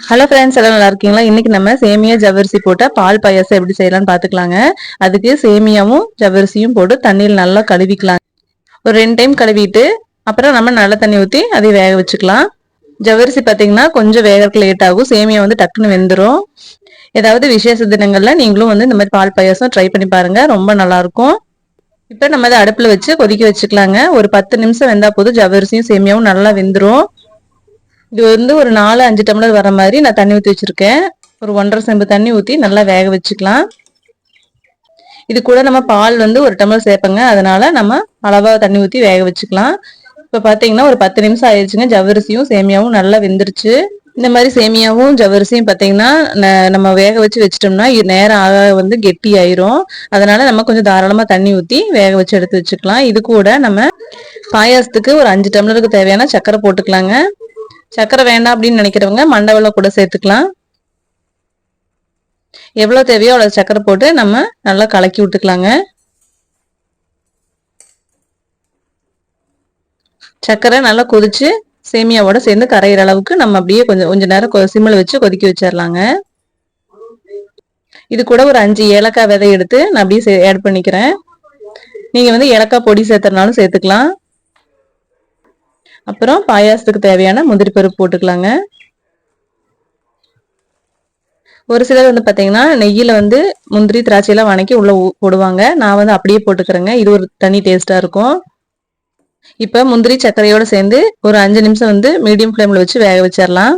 Hello friends, எல்லாம் நல்லா இருக்கீங்களா? இன்னைக்கு நம்ம சேமியா ஜவ்வரிசி போட்ட பால் பாயாசம் எப்படி செய்யலாம்னு பாத்துக்கலாங்க. அதுக்கு சேமியாவும் ஜவ்வரிசியும் போட்டு தண்ணியில் நல்லா கழுவிக்கலாம். ஒரு 2 டைம் கழுவிட்டு அப்புறம் நம்ம நல்ல தண்ணி ஊற்றி அதை வேக வச்சுக்கலாம். ஜவ்வரிசி பார்த்தீங்கன்னா கொஞ்சம் வேகறதுக்கு லேட் ஆகும். சேமியா வந்து டக்குன்னு வெந்துடும். ஏதாவது விசேஷ தினங்கள்ல நீங்களும் வந்து இந்த மாதிரி பால் பாயாசம் ட்ரை பண்ணி பாருங்க, ரொம்ப நல்லா இருக்கும். இப்போ நம்ம அதை அடுப்புல வச்சு கொதிக்க வச்சுக்கலாங்க. ஒரு 10 நிமிஷம் வெந்தா போதும், ஜவ்வரிசியும் சேமியாவும் நல்லா வெந்துடும். இது வந்து ஒரு 4-5 டம்ளர் வர மாதிரி நான் தண்ணி ஊற்றி வச்சிருக்கேன். ஒரு 1.5 செம்பு தண்ணி ஊற்றி நல்லா வேக வச்சுக்கலாம். இது கூட நம்ம பால் வந்து 1 டம்ளர் சேர்ப்பங்க, அதனால நம்ம அளவா தண்ணி ஊற்றி வேக வச்சுக்கலாம். இப்போ பார்த்தீங்கன்னா ஒரு 10 நிமிஷம் ஆயிடுச்சுங்க. ஜவ்வரிசியும் சேமியாவும் நல்லா வெந்துருச்சு. இந்த மாதிரி சேமியாவும் ஜவ்வரிசியும் பார்த்தீங்கன்னா நம்ம வேக வச்சு வச்சிட்டோம்னா நேரம் ஆக வந்து கெட்டி ஆயிரும். அதனால நம்ம கொஞ்சம் தாராளமா தண்ணி ஊற்றி வேக வச்சு எடுத்து வச்சுக்கலாம். இது கூட நம்ம பாயாசத்துக்கு ஒரு 5 டம்ளருக்கு தேவையான சர்க்கரை போட்டுக்கலாங்க. சர்க்கரை வேண்டாம் அப்படின்னு நினைக்கிறவங்க மண்டவெல்லம் கூட சேர்த்துக்கலாம். எவ்வளவு தேவையோ அவ்வளவு சர்க்கரை போட்டு நம்ம நல்லா கலக்கி விட்டுக்கலாங்க. சர்க்கரை நல்லா கொதிச்சு சேமியாவோட சேர்ந்து கரையிற அளவுக்கு நம்ம அப்படியே கொஞ்ச நேரம் சிம்மில் வச்சு கொதிக்க வச்சிடலாங்க. இது கூட ஒரு 5 ஏலக்காய் விதை எடுத்து நான் அப்படியே ஆட் பண்ணிக்கிறேன். நீங்க வந்து ஏலக்காய் பொடி சேர்த்துறனாலும் சேர்த்துக்கலாம். அப்புறம் பாயாசத்துக்கு தேவையான முந்திரி பருப்பு போட்டுக்கலாங்க. ஒரு சிலர் வந்து பாத்தீங்கன்னா நெய்யில வந்து முந்திரி திராட்சையெல்லாம் வணக்கி உள்ள போடுவாங்க. நான் வந்து அப்படியே போட்டுக்கிறேங்க, இது ஒரு தனி டேஸ்டா இருக்கும். இப்ப முந்திரி சர்க்கரையோட சேர்ந்து ஒரு 5 நிமிஷம் வந்து மீடியம் ஃப்ளேம்ல வச்சு வேக வச்சிடலாம்.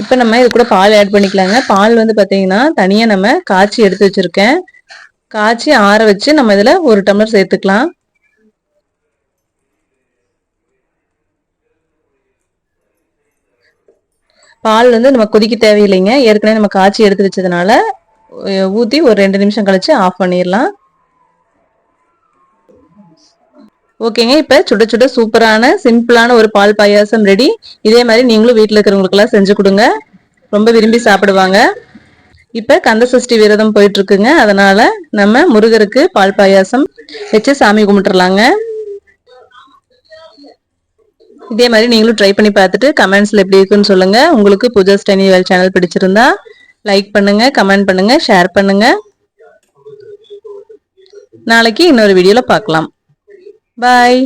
இப்ப நம்ம இது கூட பால் ஆட் பண்ணிக்கலாங்க. பால் வந்து பாத்தீங்கன்னா தனியா நம்ம காய்ச்சி எடுத்து வச்சிருக்கேன். காய்ச்சி ஆற வச்சு நம்ம இதுல 1 டம்ளர் சேர்த்துக்கலாம். பால் வந்து நம்ம கொதிக்க தேவையில்லைங்க, ஏற்கனவே நம்ம காய்ச்சி எடுத்து வச்சதுனால ஊற்றி ஒரு 2 நிமிஷம் கழிச்சு ஆஃப் பண்ணிடலாம். ஓகேங்க, இப்போ சுட சுட சூப்பரான சிம்பிளான ஒரு பால் பாயாசம் ரெடி. இதே மாதிரி நீங்களும் வீட்டில் இருக்கிறவங்களுக்கெல்லாம் செஞ்சு கொடுங்க, ரொம்ப விரும்பி சாப்பிடுவாங்க. இப்போ கந்த சஷ்டி விரதம் போயிட்டு இருக்குங்க, அதனால நம்ம முருகருக்கு பால் பாயாசம் வச்சு சாமி கும்பிட்டுறலாங்க. இதே மாதிரி நீங்களும் ட்ரை பண்ணி பார்த்துட்டு கமெண்ட்ஸ்ல எப்படி இருக்குன்னு சொல்லுங்க. உங்களுக்கு பூஜா ஸ்டைனி வேல் சேனல் பிடிச்சிருந்தா லைக் பண்ணுங்க, கமெண்ட் பண்ணுங்க, ஷேர் பண்ணுங்க. நாளைக்கு இன்னொரு வீடியோல பார்க்கலாம். பாய்.